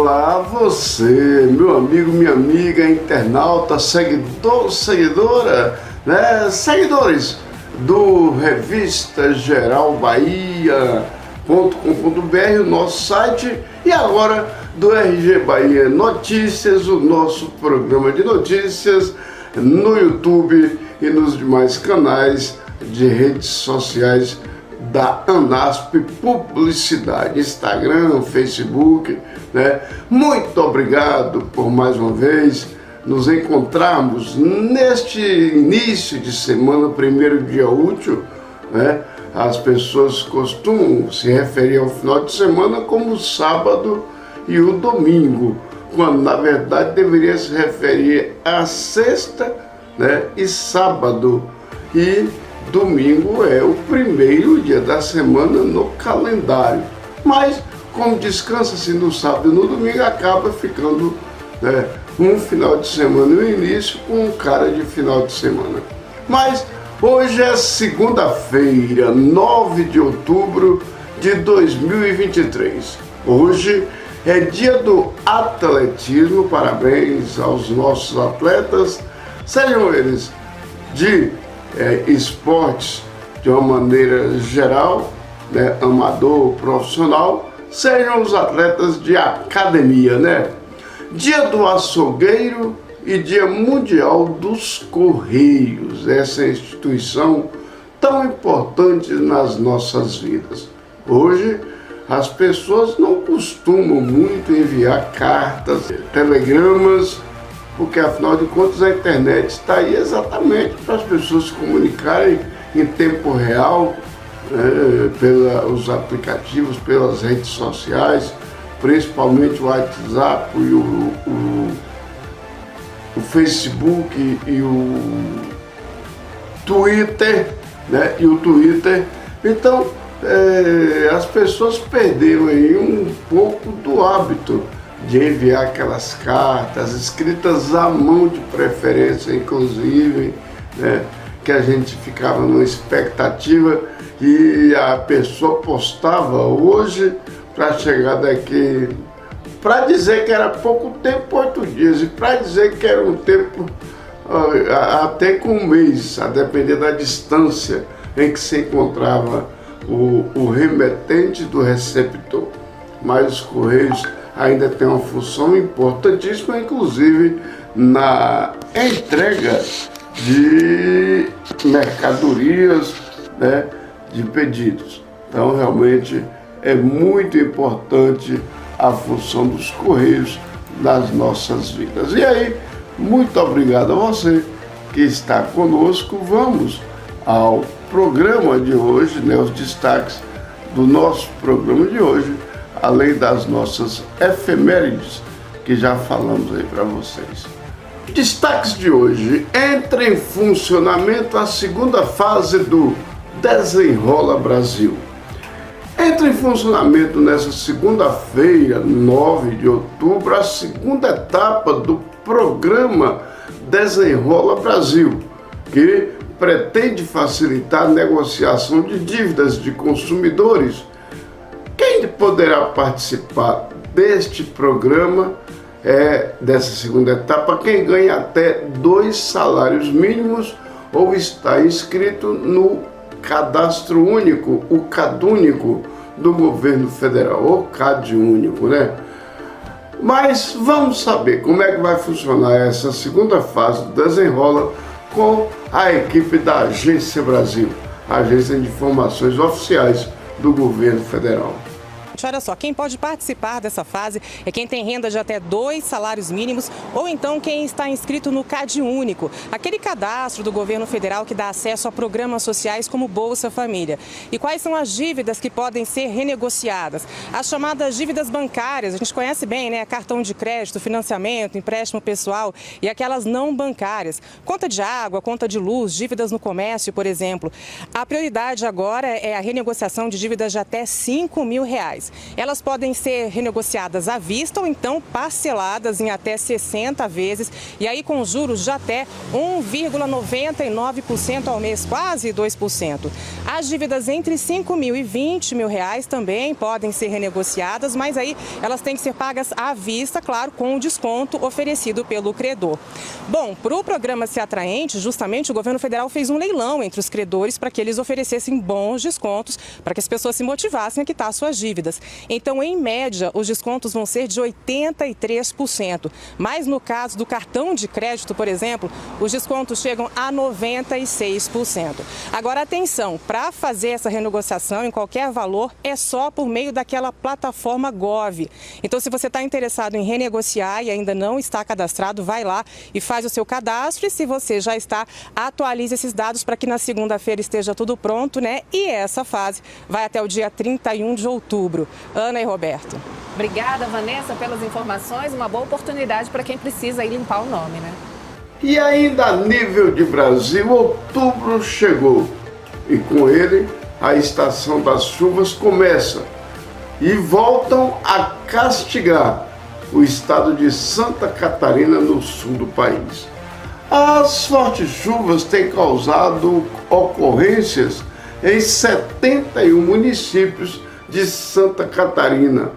Olá, você, meu amigo, minha amiga, internauta, seguidor, seguidora, né? Seguidores do Revista Geral Bahia.com.br, o nosso site, e agora do RG Bahia Notícias, o nosso programa de notícias no YouTube e nos demais canais de redes sociais da ANASP Publicidade, Instagram, Facebook, né? Muito obrigado por mais uma vez nos encontrarmos neste início de semana, primeiro dia útil, né? As pessoas costumam se referir ao final de semana como o sábado e o domingo, quando na verdade deveria se referir à sexta, né? E sábado, e domingo é o primeiro dia da semana no calendário. Mas, como descansa-se no sábado e no domingo, acaba ficando, né, um final de semana no início com um cara de final de semana. Mas hoje é segunda-feira, 9 de outubro de 2023. Hoje é dia do atletismo. Parabéns aos nossos atletas, sejam eles de esportes de uma maneira geral, né, amador, profissional, sejam os atletas de academia, né? Dia do açougueiro e Dia Mundial dos Correios, essa instituição tão importante nas nossas vidas. Hoje, as pessoas não costumam muito enviar cartas, telegramas, porque afinal de contas a internet está aí exatamente para as pessoas se comunicarem em tempo real, pelos aplicativos, pelas redes sociais, principalmente o WhatsApp e o Facebook e o Twitter, né? E o Twitter. Então, as pessoas perderam aí um pouco do hábito de enviar aquelas cartas escritas à mão, de preferência, inclusive, né, que a gente ficava numa expectativa e a pessoa postava hoje para chegar daqui, para dizer que era pouco tempo, 8 dias, e para dizer que era um tempo até com um mês, a depender da distância em que se encontrava o remetente do receptor. Mas os Correios ainda tem uma função importantíssima, inclusive na entrega de mercadorias, né, de pedidos. Então, realmente, é muito importante a função dos Correios nas nossas vidas. E aí, muito obrigado a você que está conosco. Vamos ao programa de hoje, né, os destaques do nosso programa de hoje, além das nossas efemérides que já falamos aí para vocês. Destaques de hoje: entra em funcionamento a segunda fase do Desenrola Brasil. Entra em funcionamento nesta segunda-feira, 9 de outubro, a segunda etapa do programa Desenrola Brasil, que pretende facilitar a negociação de dívidas de consumidores. Quem poderá participar deste programa, dessa segunda etapa, quem ganha até 2 salários mínimos ou está inscrito no Cadastro Único, o CadÚnico do Governo Federal, ou CadÚnico, né? Mas vamos saber como é que vai funcionar essa segunda fase do Desenrola com a equipe da Agência Brasil, a Agência de Informações Oficiais do Governo Federal. Olha só, quem pode participar dessa fase é quem tem renda de até 2 salários mínimos ou então quem está inscrito no CadÚnico, aquele cadastro do governo federal que dá acesso a programas sociais como Bolsa Família. E quais são as dívidas que podem ser renegociadas? As chamadas dívidas bancárias, a gente conhece bem, né? Cartão de crédito, financiamento, empréstimo pessoal, e aquelas não bancárias. Conta de água, conta de luz, dívidas no comércio, por exemplo. A prioridade agora é a renegociação de dívidas de até R$5.000. dívidas. Elas podem ser renegociadas à vista ou então parceladas em até 60 vezes e aí com juros de até 1,99% ao mês, quase 2%. As dívidas entre 5 mil e 20 mil reais também podem ser renegociadas, mas aí elas têm que ser pagas à vista, claro, com o desconto oferecido pelo credor. Bom, para o programa ser atraente, justamente o governo federal fez um leilão entre os credores para que eles oferecessem bons descontos, para que as pessoas se motivassem a quitar suas dívidas. Então, em média, os descontos vão ser de 83%. Mas no caso do cartão de crédito, por exemplo, os descontos chegam a 96%. Agora, atenção, para fazer essa renegociação em qualquer valor, é só por meio daquela plataforma Gov. Então, se você está interessado em renegociar e ainda não está cadastrado, vai lá e faz o seu cadastro. E se você já está, atualize esses dados para que na segunda-feira esteja tudo pronto, né? E essa fase vai até o dia 31 de outubro. Ana e Roberto. Obrigada, Vanessa, pelas informações. Uma boa oportunidade para quem precisa ir limpar o nome, né? E ainda a nível de Brasil, outubro chegou. E com ele, a estação das chuvas começa. E voltam a castigar o estado de Santa Catarina, no sul do país. As fortes chuvas têm causado ocorrências em 71 municípios de Santa Catarina,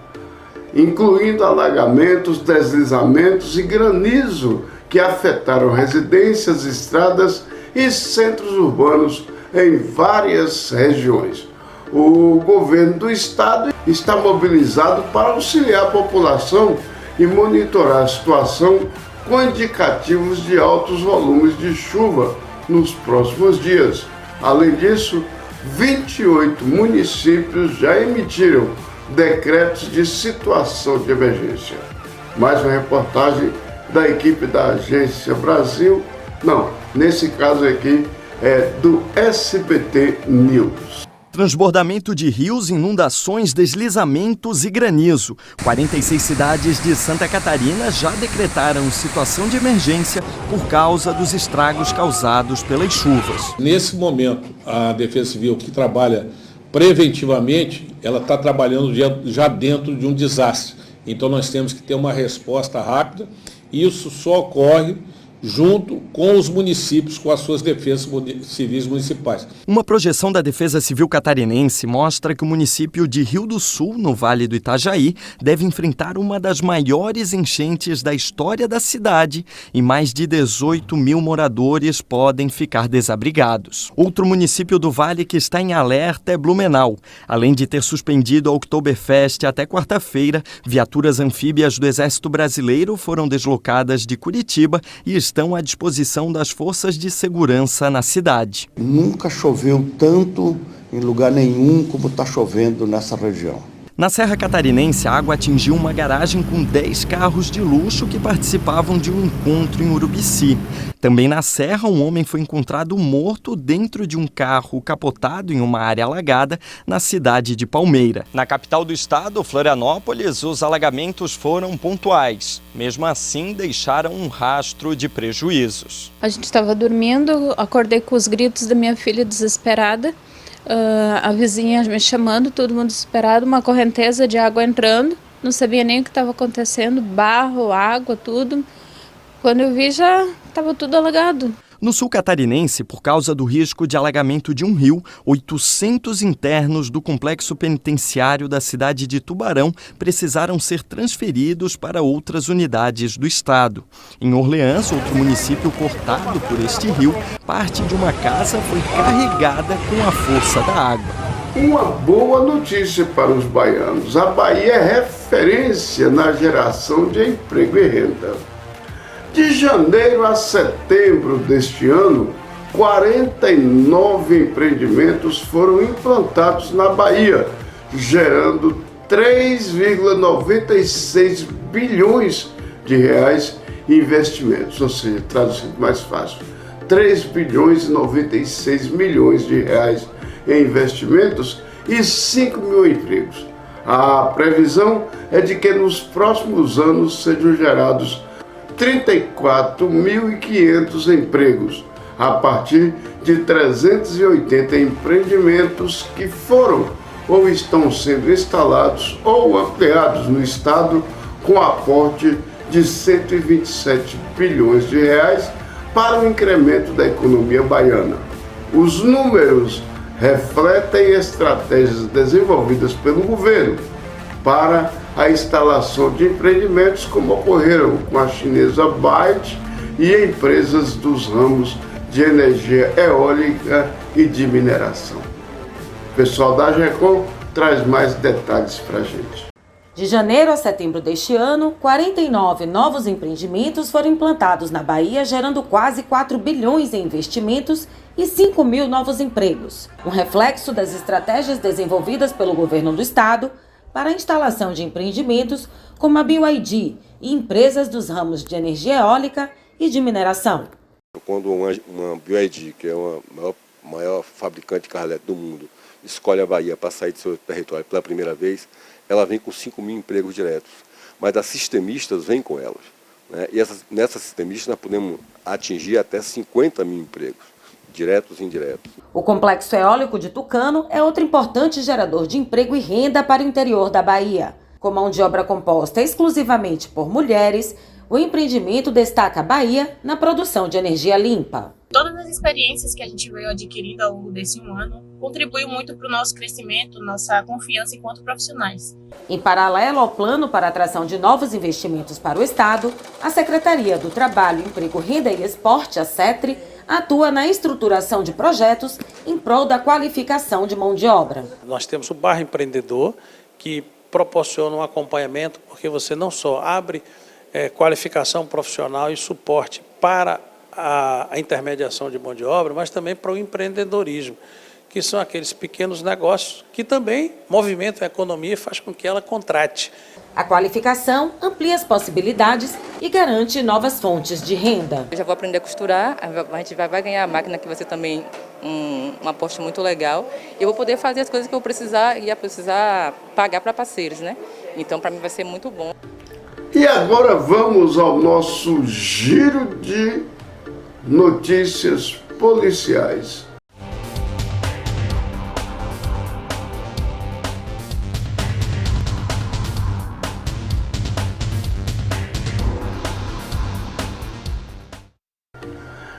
incluindo alagamentos, deslizamentos e granizo que afetaram residências, estradas e centros urbanos em várias regiões. O governo do estado está mobilizado para auxiliar a população e monitorar a situação com indicativos de altos volumes de chuva nos próximos dias. Além disso, 28 municípios já emitiram decretos de situação de emergência. Mais uma reportagem da equipe da Agência Brasil, nesse caso aqui é do SBT News. Transbordamento de rios, inundações, deslizamentos e granizo. 46 cidades de Santa Catarina já decretaram situação de emergência por causa dos estragos causados pelas chuvas. Nesse momento, a Defesa Civil, que trabalha preventivamente, ela está trabalhando já dentro de um desastre. Então nós temos que ter uma resposta rápida e isso só ocorre junto com os municípios, com as suas defesas civis municipais. Uma projeção da Defesa Civil catarinense mostra que o município de Rio do Sul, no Vale do Itajaí, deve enfrentar uma das maiores enchentes da história da cidade e mais de 18 mil moradores podem ficar desabrigados. Outro município do Vale que está em alerta é Blumenau. Além de ter suspendido a Oktoberfest até quarta-feira, viaturas anfíbias do Exército Brasileiro foram deslocadas de Curitiba e estão à disposição das forças de segurança na cidade. Nunca choveu tanto em lugar nenhum como está chovendo nessa região. Na Serra Catarinense, a água atingiu uma garagem com 10 carros de luxo que participavam de um encontro em Urubici. Também na Serra, um homem foi encontrado morto dentro de um carro capotado em uma área alagada na cidade de Palmeira. Na capital do estado, Florianópolis, os alagamentos foram pontuais. Mesmo assim, deixaram um rastro de prejuízos. A gente estava dormindo, acordei com os gritos da minha filha desesperada. A vizinha me chamando, todo mundo desesperado, uma correnteza de água entrando, não sabia nem o que estava acontecendo, barro, água, tudo. Quando eu vi, já estava tudo alagado. No sul catarinense, por causa do risco de alagamento de um rio, 800 internos do complexo penitenciário da cidade de Tubarão precisaram ser transferidos para outras unidades do estado. Em Orleans, outro município cortado por este rio, parte de uma casa foi carregada com a força da água. Uma boa notícia para os baianos. A Bahia é referência na geração de emprego e renda. De janeiro a setembro deste ano, 49 empreendimentos foram implantados na Bahia, gerando 3,96 bilhões de reais em investimentos, ou seja, traduzindo mais fácil, 3 bilhões e 96 milhões de reais em investimentos e 5 mil empregos. A previsão é de que nos próximos anos sejam gerados 34.500 empregos, a partir de 380 empreendimentos que foram ou estão sendo instalados ou ampliados no estado com aporte de 127 bilhões de reais para o incremento da economia baiana. Os números refletem estratégias desenvolvidas pelo governo para a instalação de empreendimentos como ocorreram com a chinesa Byte e empresas dos ramos de energia eólica e de mineração. O pessoal da AGECOM traz mais detalhes para a gente. De janeiro a setembro deste ano, 49 novos empreendimentos foram implantados na Bahia, gerando quase 4 bilhões em investimentos e 5 mil novos empregos. Um reflexo das estratégias desenvolvidas pelo governo do estado para a instalação de empreendimentos como a BYD e empresas dos ramos de energia eólica e de mineração. Quando uma BYD, que é a maior fabricante de carro elétrico do mundo, escolhe a Bahia para sair de seu território pela primeira vez, ela vem com 5 mil empregos diretos, mas as sistemistas vêm com elas, né? E nessas sistemistas nós podemos atingir até 50 mil empregos, diretos e indiretos. O complexo eólico de Tucano é outro importante gerador de emprego e renda para o interior da Bahia. Com mão de obra composta exclusivamente por mulheres, o empreendimento destaca a Bahia na produção de energia limpa. Todas as experiências que a gente veio adquirindo ao longo desse ano contribuem muito para o nosso crescimento, nossa confiança enquanto profissionais. Em paralelo ao plano para a atração de novos investimentos para o Estado, a Secretaria do Trabalho, Emprego, Renda e Esporte, a SETRE, atua na estruturação de projetos em prol da qualificação de mão de obra. Nós temos o Barra Empreendedor, que proporciona um acompanhamento, porque você não só abre qualificação profissional e suporte para a intermediação de mão de obra, mas também para o empreendedorismo, que são aqueles pequenos negócios que também movimentam a economia e faz com que ela contrate. A qualificação amplia as possibilidades e garante novas fontes de renda. Eu já vou aprender a costurar, a gente vai ganhar a máquina que vai ser também um aporte muito legal. E eu vou poder fazer as coisas que eu ia precisar pagar para parceiros, né? Então, para mim vai ser muito bom. E agora vamos ao nosso giro de notícias policiais.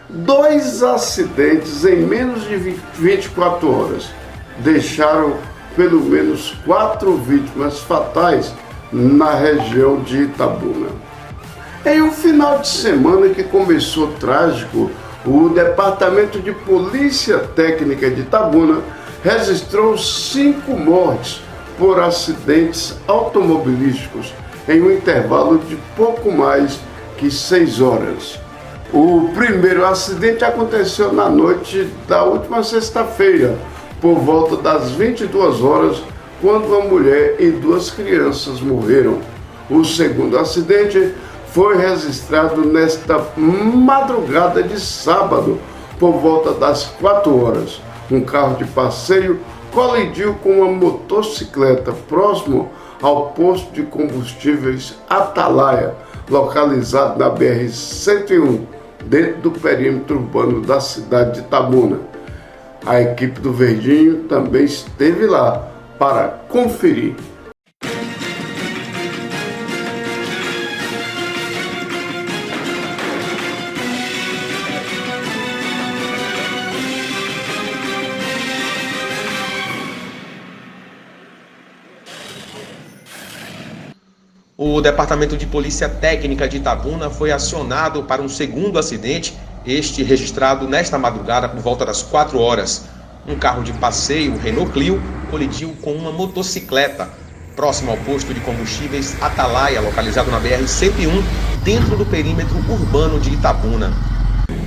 Dois acidentes em menos de 24 horas deixaram pelo menos 4 vítimas fatais na região de Itabuna. Em um final de semana que começou trágico, o Departamento de Polícia Técnica de Itabuna registrou 5 mortes por acidentes automobilísticos em um intervalo de pouco mais que 6 horas. O primeiro acidente aconteceu na noite da última sexta-feira, por volta das 22 horas, quando uma mulher e 2 crianças morreram. O segundo acidente foi registrado nesta madrugada de sábado, por volta das 4 horas. Um carro de passeio colidiu com uma motocicleta próximo ao posto de combustíveis Atalaia, localizado na BR-101, dentro do perímetro urbano da cidade de Itabuna. A equipe do Verdinho também esteve lá para conferir. O Departamento de Polícia Técnica de Itabuna foi acionado para um segundo acidente, este registrado nesta madrugada por volta das 4 horas. Um carro de passeio, Renault Clio, colidiu com uma motocicleta próximo ao posto de combustíveis Atalaia, localizado na BR-101, dentro do perímetro urbano de Itabuna.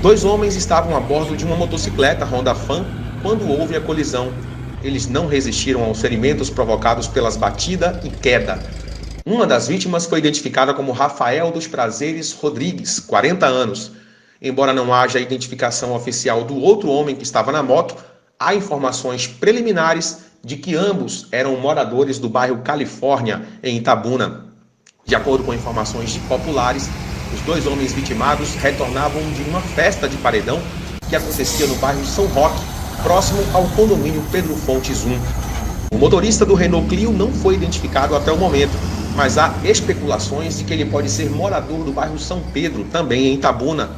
2 homens estavam a bordo de uma motocicleta Honda Fan quando houve a colisão. Eles não resistiram aos ferimentos provocados pelas batida e queda. Uma das vítimas foi identificada como Rafael dos Prazeres Rodrigues, 40 anos. Embora não haja identificação oficial do outro homem que estava na moto, há informações preliminares de que ambos eram moradores do bairro Califórnia, em Itabuna. De acordo com informações de populares, os 2 homens vitimados retornavam de uma festa de paredão que acontecia no bairro São Roque, próximo ao condomínio Pedro Fontes 1. O motorista do Renault Clio não foi identificado até o momento, mas há especulações de que ele pode ser morador do bairro São Pedro, também em Itabuna.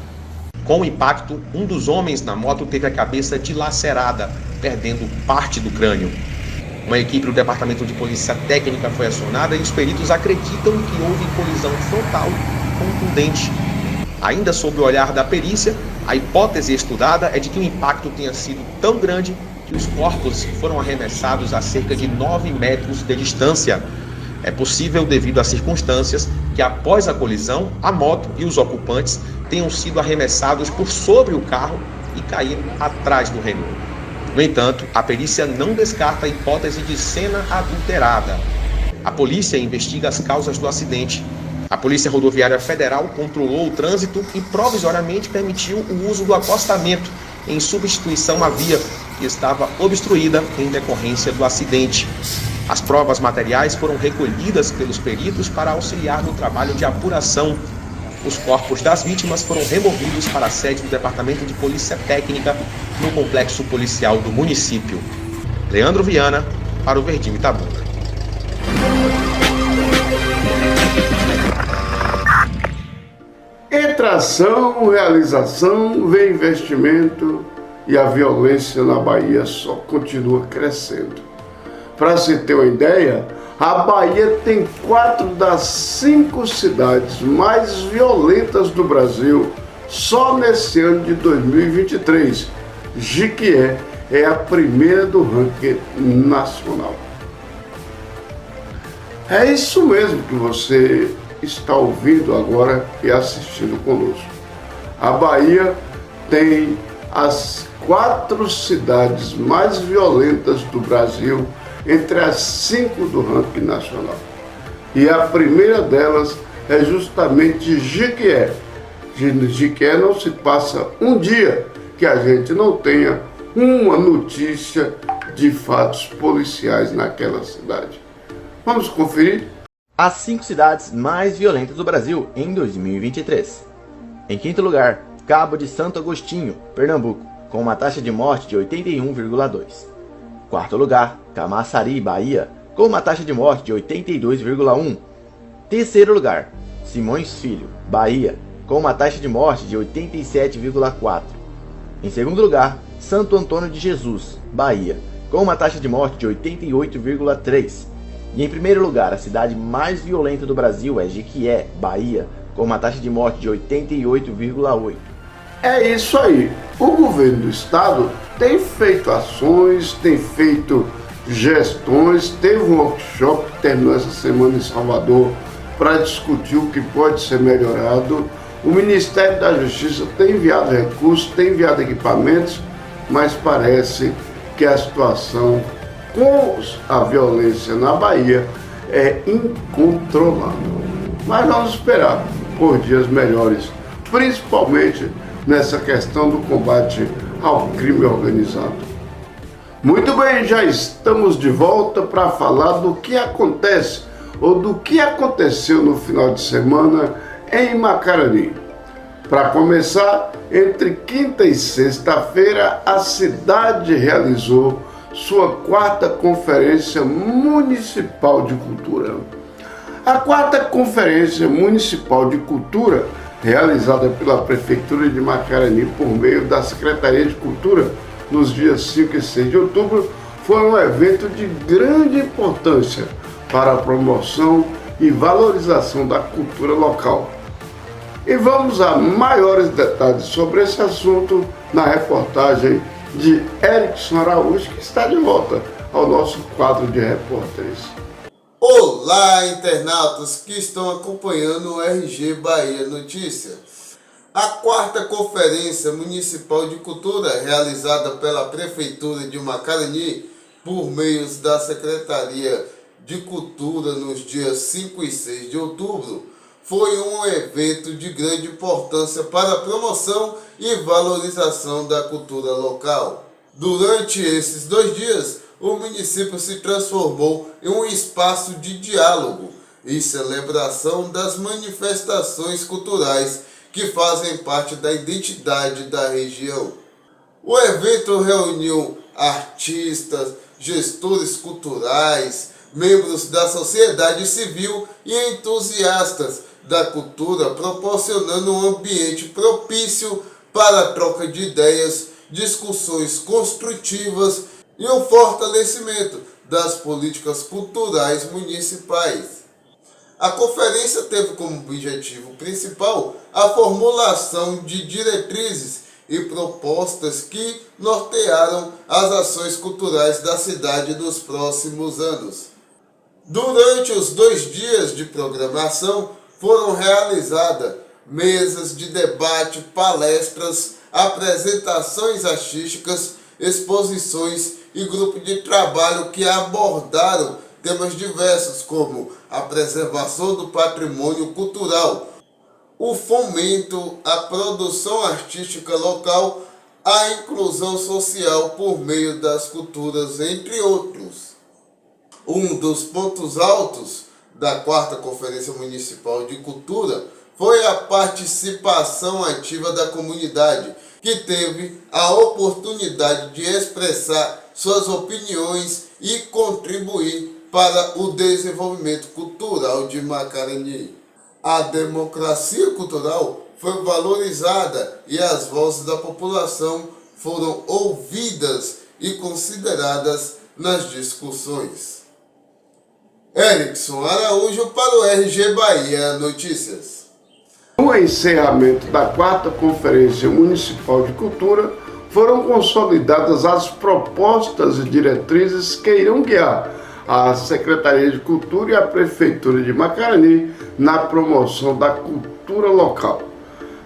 Com o impacto, um dos homens na moto teve a cabeça dilacerada, perdendo parte do crânio. Uma equipe do Departamento de Polícia Técnica foi acionada e os peritos acreditam que houve colisão frontal contundente. Ainda sob o olhar da perícia, a hipótese estudada é de que o impacto tenha sido tão grande que os corpos foram arremessados a cerca de 9 metros de distância. É possível, devido às circunstâncias, que após a colisão, a moto e os ocupantes tenham sido arremessados por sobre o carro e caíram atrás do Renault. No entanto, a perícia não descarta a hipótese de cena adulterada. A polícia investiga as causas do acidente. A Polícia Rodoviária Federal controlou o trânsito e provisoriamente permitiu o uso do acostamento em substituição à via que estava obstruída em decorrência do acidente. As provas materiais foram recolhidas pelos peritos para auxiliar no trabalho de apuração. Os corpos das vítimas foram removidos para a sede do Departamento de Polícia Técnica no complexo policial do município. Leandro Viana, para o Verdinho Itabuna. Entre ação, realização, vem investimento e a violência na Bahia só continua crescendo. Para se ter uma ideia, a Bahia tem 4 das 5 cidades mais violentas do Brasil só nesse ano de 2023. Jequié é a primeira do ranking nacional. É isso mesmo que você está ouvindo agora e assistindo conosco. A Bahia tem as 4 cidades mais violentas do Brasil entre as 5 do ranking nacional. E a primeira delas é justamente Jequié. De Jequié não se passa um dia que a gente não tenha uma notícia de fatos policiais naquela cidade. Vamos conferir? As 5 cidades mais violentas do Brasil em 2023. Em quinto lugar, Cabo de Santo Agostinho, Pernambuco, com uma taxa de morte de 81,2. Quarto lugar, Camaçari, Bahia, com uma taxa de morte de 82,1. Terceiro lugar, Simões Filho, Bahia, com uma taxa de morte de 87,4. Em segundo lugar, Santo Antônio de Jesus, Bahia, com uma taxa de morte de 88,3. E em primeiro lugar, a cidade mais violenta do Brasil é Jequié, Bahia, com uma taxa de morte de 88,8. É isso aí. O governo do estado tem feito ações, tem feito gestões, teve um workshop que terminou essa semana em Salvador para discutir o que pode ser melhorado. O Ministério da Justiça tem enviado recursos, tem enviado equipamentos, mas parece que a situação com a violência na Bahia é incontrolável. Mas vamos esperar por dias melhores, principalmente nessa questão do combate ao crime organizado. Muito bem, já estamos de volta para falar do que acontece ou do que aconteceu no final de semana em Macarani. Para começar, entre quinta e sexta-feira, a cidade realizou sua 4ª Conferência Municipal de Cultura. A 4ª Conferência Municipal de Cultura, realizada pela Prefeitura de Macarani por meio da Secretaria de Cultura, nos dias 5 e 6 de outubro, foi um evento de grande importância para a promoção e valorização da cultura local. E vamos a maiores detalhes sobre esse assunto na reportagem de Erickson Araújo, que está de volta ao nosso quadro de repórteres. Olá, internautas que estão acompanhando o RG Bahia Notícias. A 4ª Conferência Municipal de Cultura, realizada pela Prefeitura de Macarani, por meio da Secretaria de Cultura nos dias 5 e 6 de outubro, foi um evento de grande importância para a promoção e valorização da cultura local. Durante esses 2 dias, o município se transformou em um espaço de diálogo e celebração das manifestações culturais que fazem parte da identidade da região. O evento reuniu artistas, gestores culturais, membros da sociedade civil e entusiastas da cultura, proporcionando um ambiente propício para a troca de ideias, discussões construtivas e o fortalecimento das políticas culturais municipais. A conferência teve como objetivo principal a formulação de diretrizes e propostas que nortearam as ações culturais da cidade nos próximos anos. Durante os 2 dias de programação, foram realizadas mesas de debate, palestras, apresentações artísticas, exposições e grupo de trabalho que abordaram temas diversos como a preservação do patrimônio cultural, o fomento à produção artística local, a inclusão social por meio das culturas, entre outros. Um dos pontos altos da 4ª Conferência Municipal de Cultura foi a participação ativa da comunidade, que teve a oportunidade de expressar suas opiniões e contribuir para o desenvolvimento cultural de Macarani. A democracia cultural foi valorizada e as vozes da população foram ouvidas e consideradas nas discussões. Erickson Araújo para o RG Bahia Notícias. No encerramento da 4ª Conferência Municipal de Cultura, foram consolidadas as propostas e diretrizes que irão guiar a Secretaria de Cultura e a Prefeitura de Macarani na promoção da cultura local.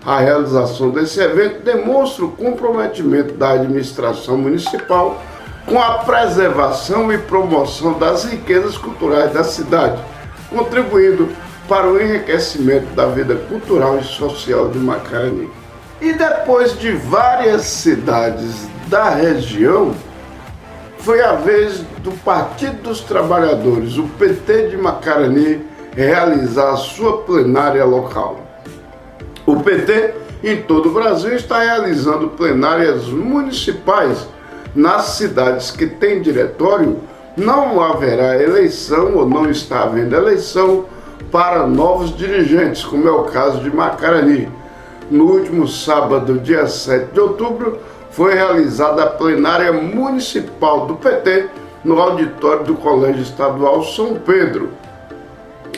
A realização desse evento demonstra o comprometimento da administração municipal com a preservação e promoção das riquezas culturais da cidade, contribuindo para o enriquecimento da vida cultural e social de Macarani. E depois de várias cidades da região, foi a vez do Partido dos Trabalhadores, o PT de Macarani, realizar a sua plenária local. O PT, em todo o Brasil, está realizando plenárias municipais. Nas cidades que têm diretório, não haverá eleição ou não está havendo eleição para novos dirigentes, como é o caso de Macarani. No último sábado, dia 7 de outubro, foi realizada a plenária municipal do PT no auditório do Colégio Estadual São Pedro.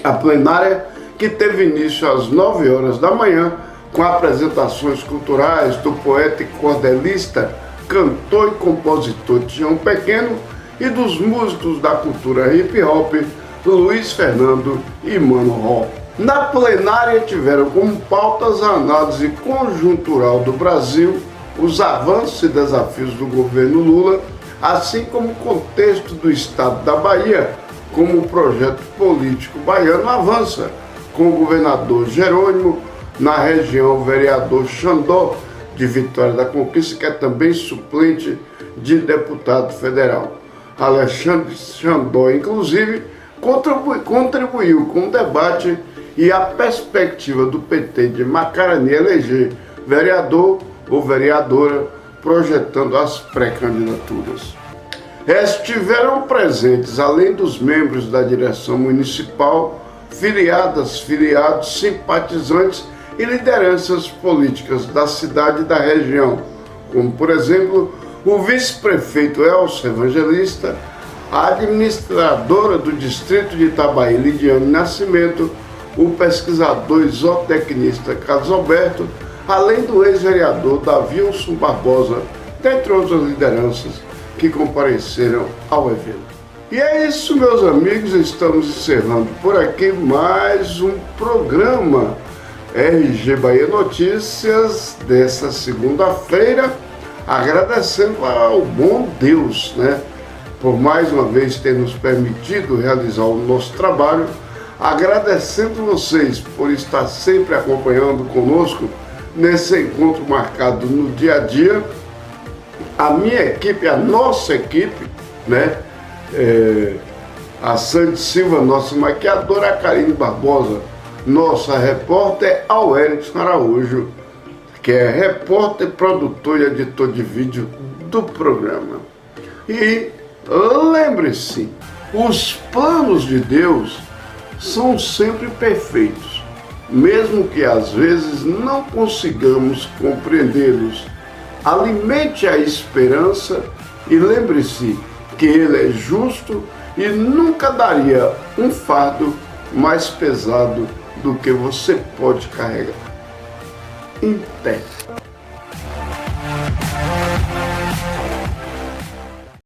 A plenária, que teve início às 9 horas da manhã, com apresentações culturais do poeta e cordelista, cantor e compositor Tião Pequeno e dos músicos da cultura hip-hop, Luiz Fernando e Mano Ró. Na plenária tiveram como pautas a análise conjuntural do Brasil, os avanços e desafios do governo Lula, assim como o contexto do estado da Bahia, como o projeto político baiano avança, com o governador Jerônimo, na região o vereador Xandó, de Vitória da Conquista, que é também suplente de deputado federal. Alexandre Xandó, inclusive, contribuiu com o debate e a perspectiva do PT de Macarani eleger vereador ou vereadora, projetando as pré-candidaturas. Estiveram presentes, além dos membros da direção municipal, filiadas, filiados, simpatizantes e lideranças políticas da cidade e da região, como, por exemplo, o vice-prefeito Elcio Evangelista, a administradora do distrito de Itabaí, Lidiane Nascimento, o pesquisador e zootecnista Carlos Alberto, além do ex-vereador Davilson Barbosa, dentre outras lideranças que compareceram ao evento. E é isso, meus amigos, estamos encerrando por aqui mais um programa RG Bahia Notícias dessa segunda-feira, agradecendo ao bom Deus, por mais uma vez ter nos permitido realizar o nosso trabalho, agradecendo vocês por estar sempre acompanhando conosco nesse encontro marcado no dia a dia, a minha equipe, a nossa equipe, a Sandy Silva, nossa maquiadora, a Karine Barbosa, nossa repórter, ao Erickson Araújo, que é repórter, produtor e editor de vídeo do programa. E Lembre-se, os planos de Deus são sempre perfeitos, mesmo que às vezes não consigamos compreendê-los. Alimente a esperança e lembre-se que Ele é justo e nunca daria um fardo mais pesado do que você pode carregar. Em pé.